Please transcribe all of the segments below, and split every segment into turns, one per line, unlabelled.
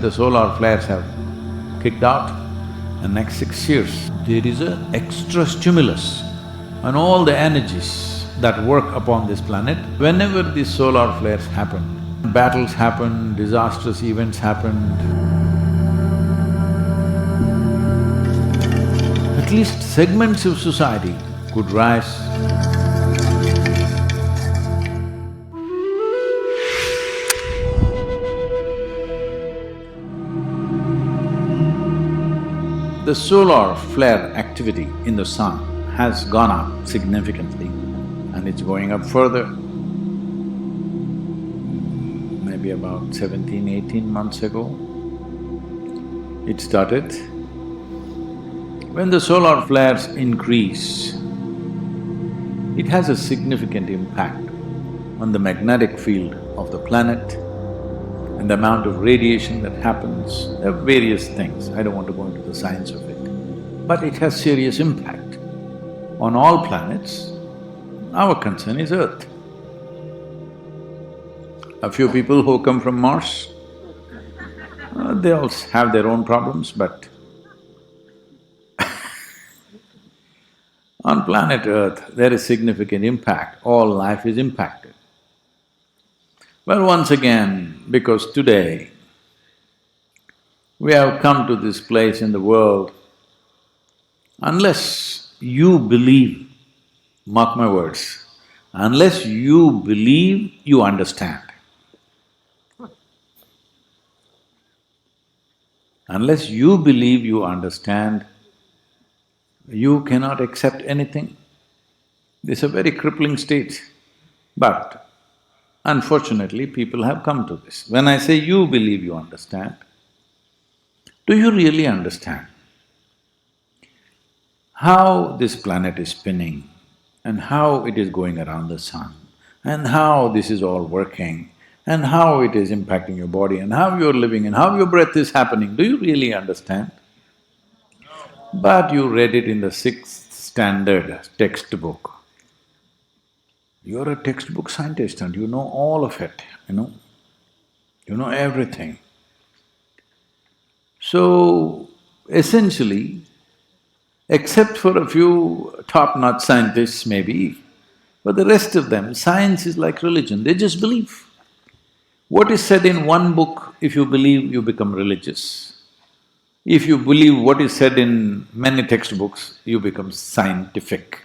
the solar flares have kicked out, the next 6 years, there is a extra stimulus on all the energies that work upon this planet. Whenever these solar flares happen, battles happen, disastrous events happen, at least segments of society could rise. The solar flare activity in the sun has gone up significantly and it's going up further. Maybe about 17, 18 months ago, it started. When the solar flares increase, it has a significant impact on the magnetic field of the planet and the amount of radiation that happens. There are various things, I don't want to go into the science of it, but it has serious impact on all planets. Our concern is Earth. A few people who come from Mars, they all have their own problems, but on planet Earth, there is significant impact, all life is impacted. Well, once again, because today we have come to this place in the world, unless you believe, mark my words, unless you believe, you understand. Unless you believe, you understand, you cannot accept anything. This is a very crippling state, but unfortunately, people have come to this. When I say you believe you understand, do you really understand how this planet is spinning and how it is going around the sun and how this is all working and how it is impacting your body and how you're living and how your breath is happening? Do you really understand? But you read it in the 6th standard textbook. You're a textbook scientist and you know all of it, you know everything. So, essentially, except for a few top-notch scientists maybe, for the rest of them, science is like religion, they just believe. What is said in one book, if you believe, you become religious. If you believe what is said in many textbooks, you become scientific.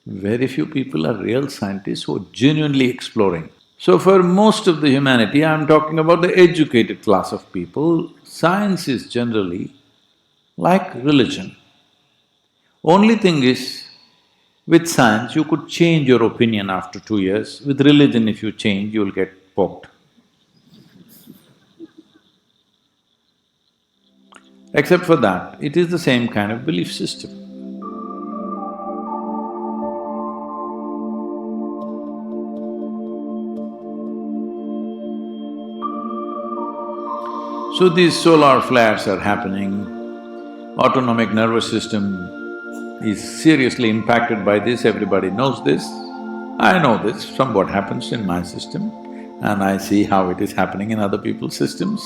Very few people are real scientists who are genuinely exploring. So for most of the humanity, I'm talking about the educated class of people, science is generally like religion. Only thing is, with science, you could change your opinion after 2 years. With religion, if you change, you'll get poked. Except for that, it is the same kind of belief system. So these solar flares are happening, autonomic nervous system is seriously impacted by this, everybody knows this. I know this from what happens in my system and I see how it is happening in other people's systems.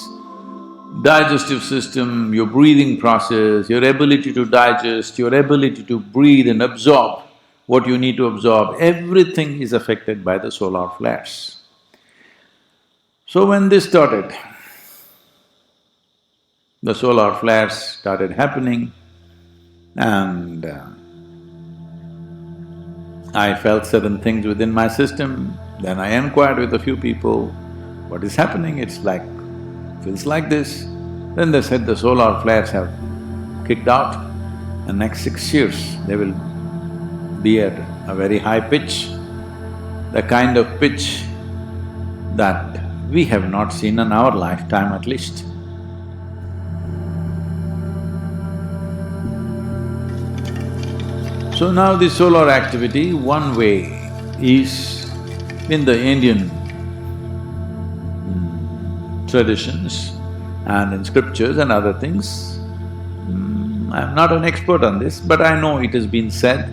Digestive system, your breathing process, your ability to digest, your ability to breathe and absorb what you need to absorb, everything is affected by the solar flares. So when this started, the solar flares started happening and I felt certain things within my system. Then I inquired with a few people, what is happening? It's like, feels like this. Then they said the solar flares have kicked out. The next 6 years, they will be at a very high pitch, the kind of pitch that we have not seen in our lifetime at least. So now the solar activity, one way is in the Indian traditions and in scriptures and other things. I'm not an expert on this, but I know it has been said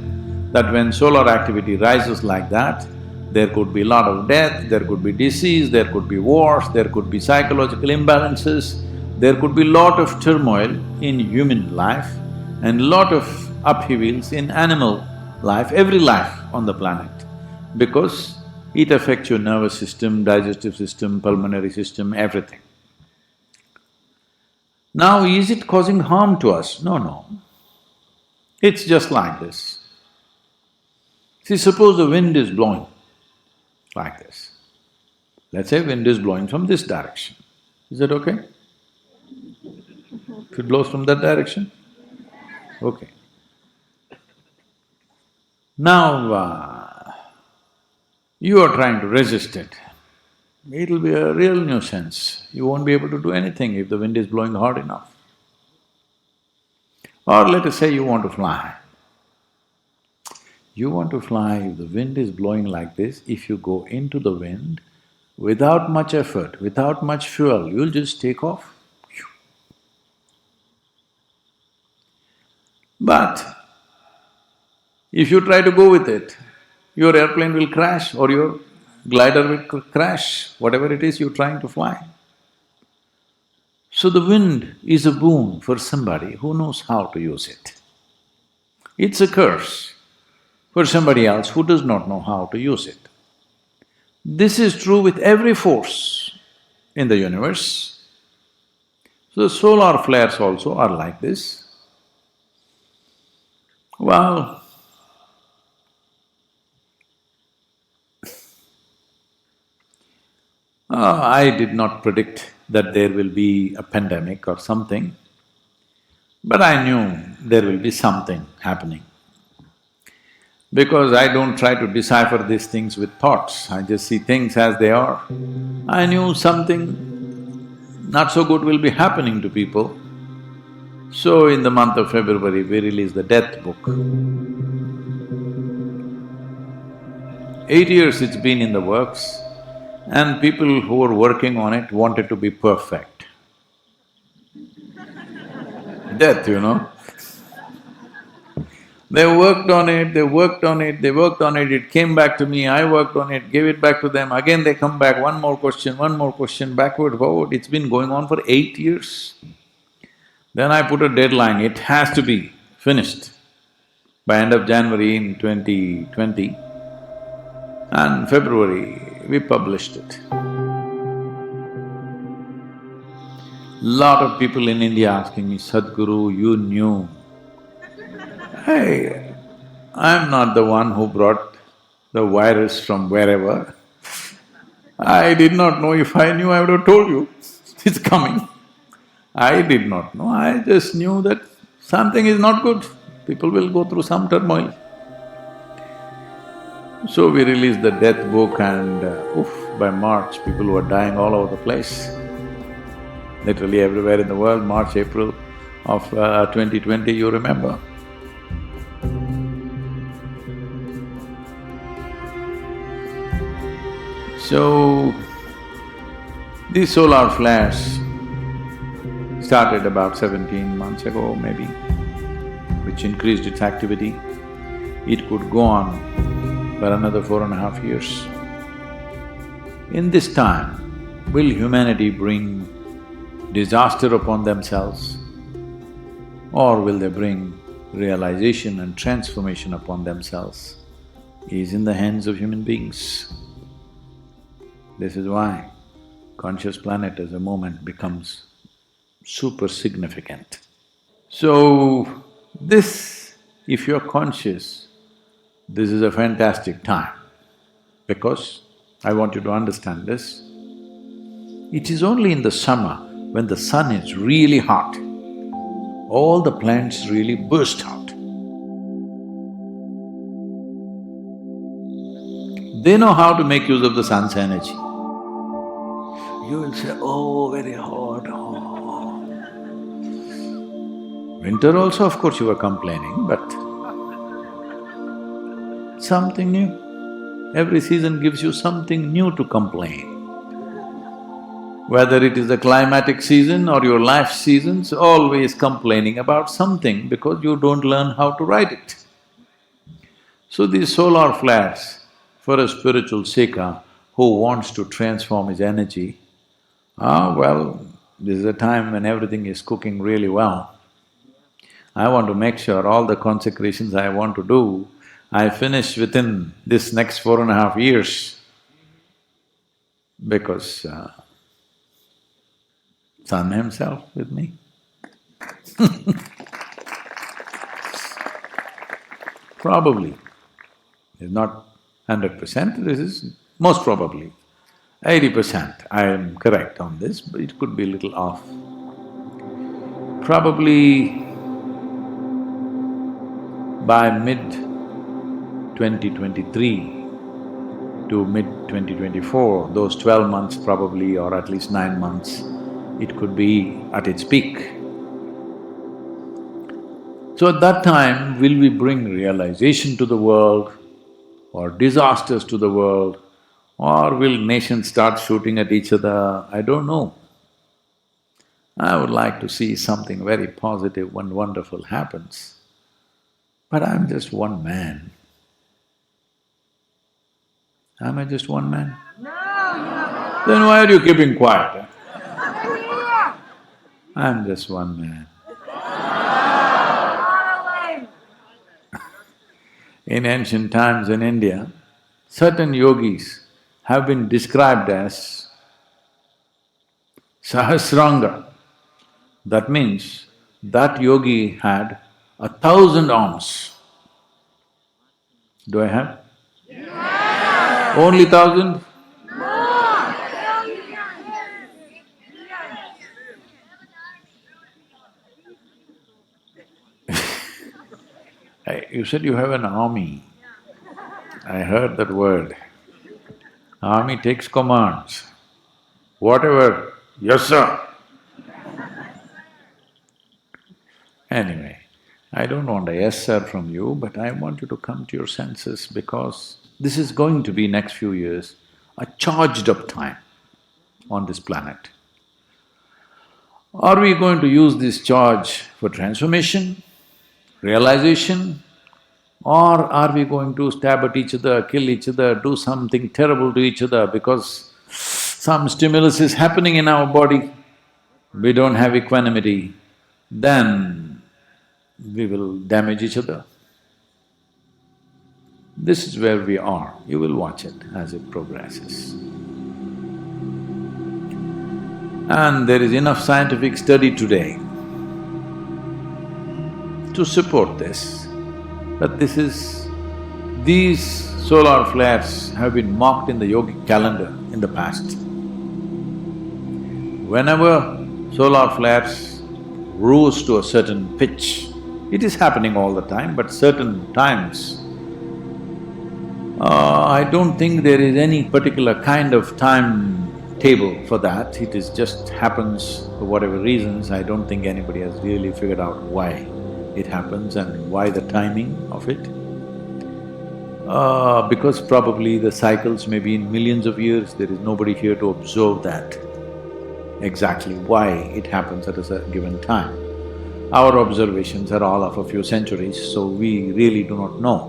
that when solar activity rises like that, There could be a lot of death, there could be disease, there could be wars, there could be psychological imbalances, there could be lot of turmoil in human life and lot of upheavals in animal life, every life on the planet, because it affects your nervous system, digestive system, pulmonary system, everything. Now, is it causing harm to us? No, no. It's just like this. See, suppose the wind is blowing like this. Let's say wind is blowing from this direction. Is that okay? If it blows from that direction? Okay. Now, you are trying to resist it. It'll be a real nuisance. You won't be able to do anything if the wind is blowing hard enough. Or let us say you want to fly. You want to fly, if the wind is blowing like this, if you go into the wind, without much effort, without much fuel, you'll just take off. But if you try to go with it, your airplane will crash or your glider will crash, whatever it is you're trying to fly. So the wind is a boon for somebody who knows how to use it. It's a curse for somebody else who does not know how to use it. This is true with every force in the universe. So the solar flares also are like this. Well, I did not predict that there will be a pandemic or something, but I knew there will be something happening. Because I don't try to decipher these things with thoughts, I just see things as they are. I knew something not so good will be happening to people. So in the month of February, we released the death book. 8 years it's been in the works, and people who were working on it wanted to be perfect. Death, you know. They worked on it, they worked on it, they worked on it, it came back to me, I worked on it, gave it back to them, again they come back, one more question, backward, forward. It's been going on for 8 years. Then I put a deadline, it has to be finished by end of January in 2020, and February we published it. Lot of people in India asking me, Sadhguru, you knew. Hey, I'm not the one who brought the virus from wherever. I did not know. If I knew, I would have told you, it's coming. I did not know, I just knew that something is not good, people will go through some turmoil. So we released the death book and by March, people were dying all over the place. Literally everywhere in the world, March, April of 2020, you remember. So, these solar flares started about 17 months ago maybe, which increased its activity. It could go on for another 4.5 years. In this time, will humanity bring disaster upon themselves, or will they bring realization and transformation upon themselves? Is in the hands of human beings. This is why conscious planet as a moment becomes super significant. So, this, if you're conscious, this is a fantastic time, because I want you to understand this. It is only in the summer when the sun is really hot, all the plants really burst out. They know how to make use of the sun's energy. You will say, oh, very hot, oh. Winter also, of course, you were complaining, but something new. Every season gives you something new to complain. Whether it is the climatic season or your life seasons, always complaining about something because you don't learn how to ride it. So these solar flares, for a spiritual seeker who wants to transform his energy, well, this is a time when everything is cooking really well. I want to make sure all the consecrations I want to do, I finish within this next 4.5 years, because Sun himself with me. Probably, it's not 100%, this is most probably 80%. I am correct on this, but it could be a little off. Probably by mid-2023 to mid-2024, those 12 months probably, or at least 9 months, it could be at its peak. So at that time, will we bring realization to the world or disasters to the world, or will nations start shooting at each other? I don't know. I would like to see something very positive and wonderful happens. But I'm just one man. Am I just one man? No, then why are you keeping quiet? I'm just one man. In ancient times in India, certain yogis have been described as Sahasranga. That means that yogi had 1,000 arms. Do I have? Yeah. Only 1,000? You said you have an army. I heard that word. Army takes commands. Whatever, yes sir. Anyway, I don't want a yes sir from you, but I want you to come to your senses, because this is going to be next few years a charged up time on this planet. Are we going to use this charge for transformation, realization, or are we going to stab at each other, kill each other, do something terrible to each other because some stimulus is happening in our body, we don't have equanimity, then we will damage each other. This is where we are, you will watch it as it progresses. And there is enough scientific study today to support this, that these solar flares have been marked in the yogic calendar in the past. Whenever solar flares rose to a certain pitch, it is happening all the time, but certain times, I don't think there is any particular kind of timetable for that, it is just happens for whatever reasons. I don't think anybody has really figured out why it happens and why the timing of it. Because probably the cycles may be in millions of years, there is nobody here to observe that, exactly why it happens at a given time. Our observations are all of a few centuries, so we really do not know.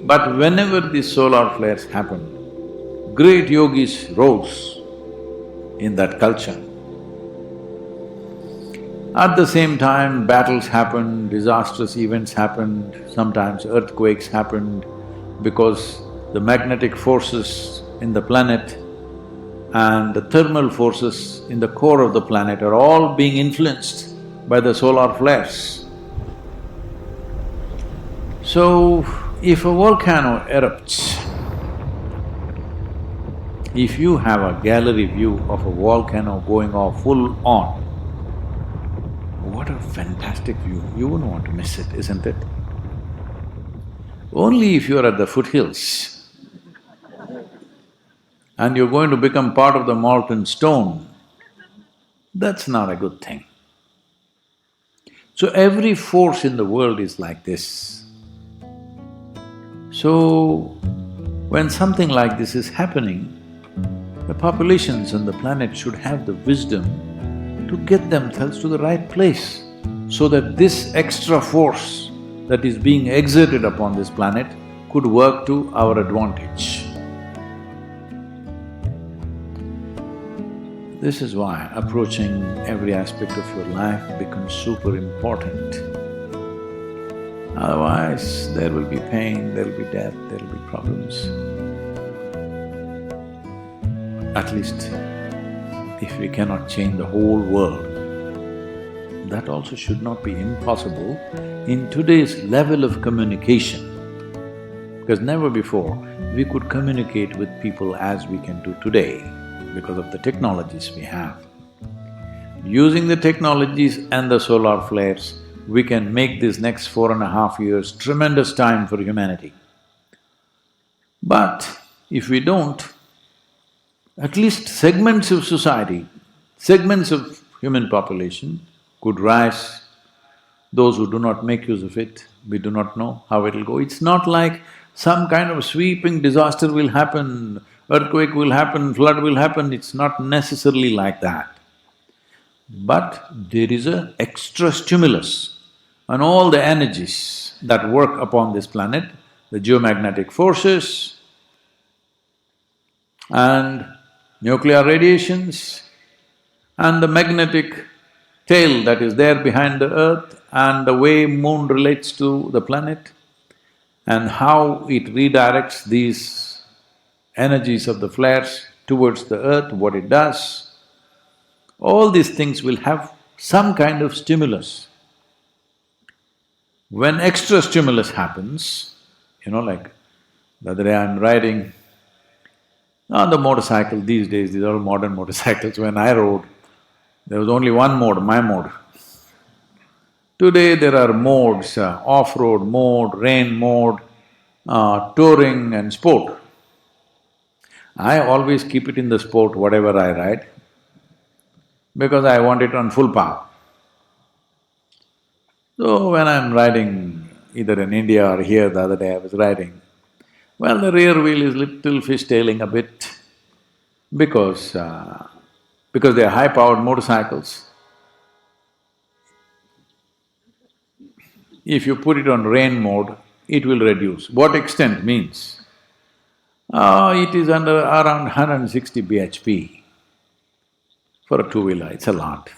But whenever these solar flares happen, great yogis rose in that culture. At the same time, battles happened, disastrous events happened, sometimes earthquakes happened, because the magnetic forces in the planet and the thermal forces in the core of the planet are all being influenced by the solar flares. So, if a volcano erupts, if you have a gallery view of a volcano going off full on, what a fantastic view, you wouldn't want to miss it, isn't it? Only if you're at the foothills and you're going to become part of the molten stone, that's not a good thing. So every force in the world is like this. So, when something like this is happening, the populations on the planet should have the wisdom to get themselves to the right place, so that this extra force that is being exerted upon this planet could work to our advantage. This is why approaching every aspect of your life becomes super important. Otherwise, there will be pain, there will be death, there will be problems. At least, if we cannot change the whole world, that also should not be impossible in today's level of communication. Because never before we could communicate with people as we can do today because of the technologies we have. Using the technologies and the solar flares, we can make this next 4.5 years tremendous time for humanity. But if we don't, at least segments of society, segments of human population could rise. Those who do not make use of it, we do not know how it'll go. It's not like some kind of sweeping disaster will happen, earthquake will happen, flood will happen, it's not necessarily like that. But there is an extra stimulus on all the energies that work upon this planet, the geomagnetic forces and nuclear radiations and the magnetic tail that is there behind the earth and the way moon relates to the planet and how it redirects these energies of the flares towards the earth, what it does. All these things will have some kind of stimulus. When extra stimulus happens, like the other day I'm riding on the motorcycle, these days these are all modern motorcycles. When I rode, there was only one mode, my mode. Today there are modes, off-road mode, rain mode, touring and sport. I always keep it in the sport, whatever I ride, because I want it on full power. So when I'm riding either in India or here, the other day I was riding, well, the rear wheel is little fishtailing a bit because they are high-powered motorcycles. If you put it on rain mode, it will reduce. What extent means? It is under around 160 bhp for a two-wheeler, it's a lot.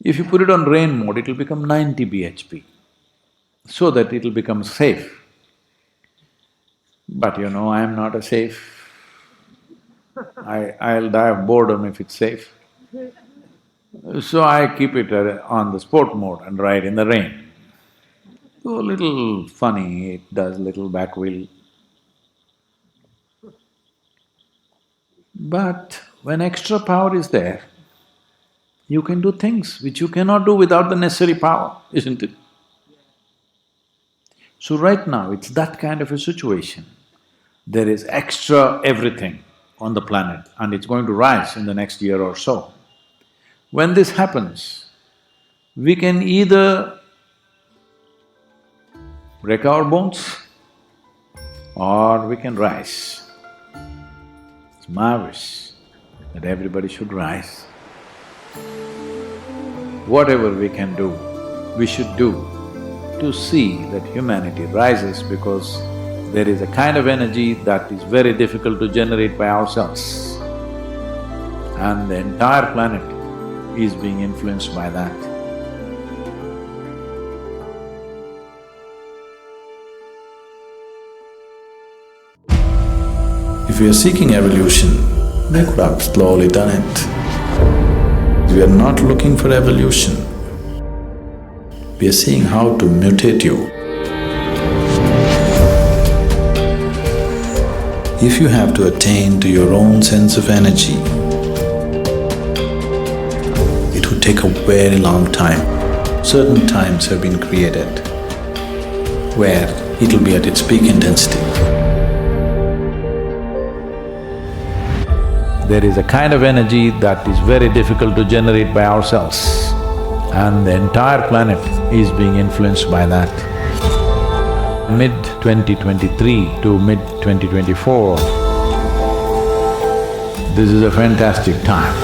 If you put it on rain mode, it will become 90 bhp, so that it will become safe. But I am not a safe. I'll die of boredom if it's safe. So I keep it on the sport mode and ride in the rain. So a little funny, it does little back wheel. But when extra power is there, you can do things which you cannot do without the necessary power, isn't it? So right now, it's that kind of a situation. There is extra everything on the planet and it's going to rise in the next year or so. When this happens, we can either break our bones or we can rise. It's marvelous that everybody should rise. Whatever we can do, we should do to see that humanity rises, because there is a kind of energy that is very difficult to generate by ourselves. And the entire planet is being influenced by that.
If we are seeking evolution, we could have slowly done it. We are not looking for evolution. We are seeing how to mutate you. If you have to attain to your own sense of energy, it would take a very long time. Certain times have been created where it will be at its peak intensity.
There is a kind of energy that is very difficult to generate by ourselves, and the entire planet is being influenced by that. Mid-2023 to mid-2024, this is a fantastic time.